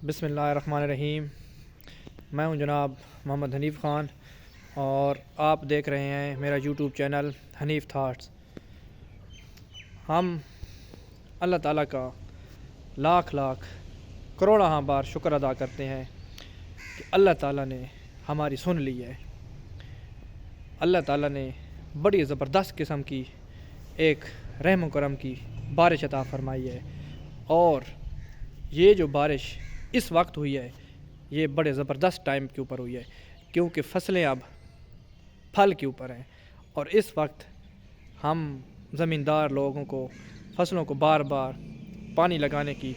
بسم اللہ الرحمن الرحیم۔ میں ہوں جناب محمد حنیف خان اور آپ دیکھ رہے ہیں میرا یوٹیوب چینل حنیف تھاٹس۔ ہم اللہ تعالیٰ کا لاکھ کروڑاں بار شکر ادا کرتے ہیں کہ اللہ تعالیٰ نے ہماری سن لی ہے۔ اللہ تعالیٰ نے بڑی زبردست قسم کی ایک رحم و کرم کی بارش عطا فرمائی ہے، اور یہ جو بارش اس وقت ہوئی ہے یہ بڑے زبردست ٹائم کے اوپر ہوئی ہے، کیونکہ فصلیں اب پھل کے اوپر ہیں، اور اس وقت ہم زمیندار لوگوں کو فصلوں کو بار بار پانی لگانے کی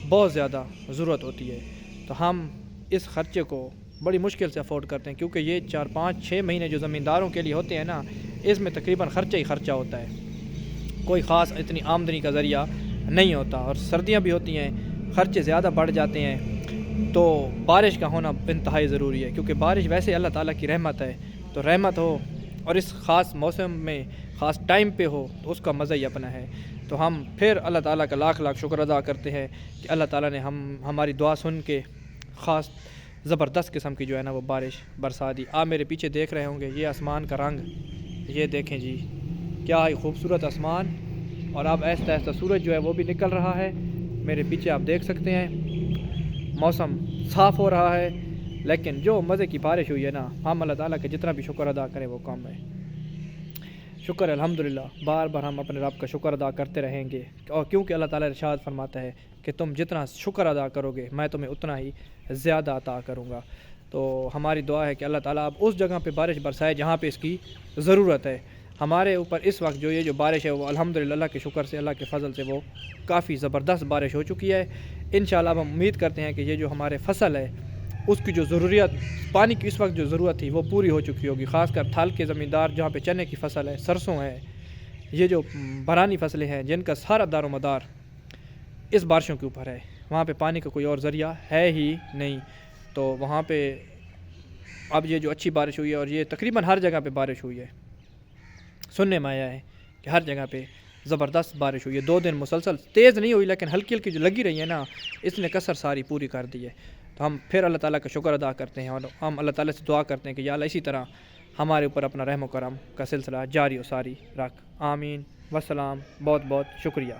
بہت زیادہ ضرورت ہوتی ہے، تو ہم اس خرچے کو بڑی مشکل سے افورڈ کرتے ہیں، کیونکہ یہ 4-5-6 مہینے جو زمینداروں کے لیے ہوتے ہیں نا، اس میں تقریباً خرچہ ہی خرچہ ہوتا ہے، کوئی خاص اتنی آمدنی کا ذریعہ نہیں ہوتا، اور سردیاں بھی ہوتی ہیں، خرچے زیادہ بڑھ جاتے ہیں، تو بارش کا ہونا انتہائی ضروری ہے، کیونکہ بارش ویسے اللہ تعالیٰ کی رحمت ہے، تو رحمت ہو اور اس خاص موسم میں خاص ٹائم پہ ہو تو اس کا مزہ ہی اپنا ہے۔ تو ہم پھر اللہ تعالیٰ کا لاکھ شکر ادا کرتے ہیں کہ اللہ تعالیٰ نے ہماری دعا سن کے خاص زبردست قسم کی جو ہے نا وہ بارش برسا دی۔ آپ میرے پیچھے دیکھ رہے ہوں گے یہ آسمان کا رنگ، یہ دیکھیں جی کیا ہی خوبصورت آسمان، اور اب آہستہ آہستہ سورج جو ہے وہ بھی نکل رہا ہے، میرے پیچھے آپ دیکھ سکتے ہیں موسم صاف ہو رہا ہے، لیکن جو مزے کی بارش ہوئی ہے نا، ہم اللہ تعالیٰ کے جتنا بھی شکر ادا کریں وہ کم ہے۔ شکر الحمدللہ، بار بار ہم اپنے رب کا شکر ادا کرتے رہیں گے، اور کیونکہ اللہ تعالیٰ ارشاد فرماتا ہے کہ تم جتنا شکر ادا کرو گے میں تمہیں اتنا ہی زیادہ عطا کروں گا۔ تو ہماری دعا ہے کہ اللہ تعالیٰ اب اس جگہ پہ بارش برسائے جہاں پہ اس کی ضرورت ہے۔ ہمارے اوپر اس وقت جو یہ جو بارش ہے وہ الحمدللہ اللہ کے شکر سے، اللہ کے فضل سے وہ کافی زبردست بارش ہو چکی ہے۔ انشاءاللہ اب ہم امید کرتے ہیں کہ یہ جو ہمارے فصل ہے اس کی جو ضروریات پانی کی اس وقت جو ضرورت تھی وہ پوری ہو چکی ہوگی، خاص کر تھل کے زمیندار جہاں پہ چنے کی فصل ہے، سرسوں ہے، یہ جو برانی فصلیں ہیں جن کا سارا دار و مدار اس بارشوں کے اوپر ہے، وہاں پہ پانی کا کوئی اور ذریعہ ہے ہی نہیں، تو وہاں پہ اب یہ جو اچھی بارش ہوئی ہے، اور یہ تقریباً ہر جگہ پہ بارش ہوئی ہے، سننے میں آیا ہے کہ ہر جگہ پہ زبردست بارش ہوئی ہے، 2 دن مسلسل تیز نہیں ہوئی لیکن ہلکی ہلکی جو لگی رہی ہے نا، اس نے کسر ساری پوری کر دی ہے۔ تو ہم پھر اللہ تعالیٰ کا شکر ادا کرتے ہیں، اور ہم اللہ تعالیٰ سے دعا کرتے ہیں کہ یا اللہ اسی طرح ہمارے اوپر اپنا رحم و کرم کا سلسلہ جاری و ساری رکھ، آمین، والسلام، بہت شکریہ۔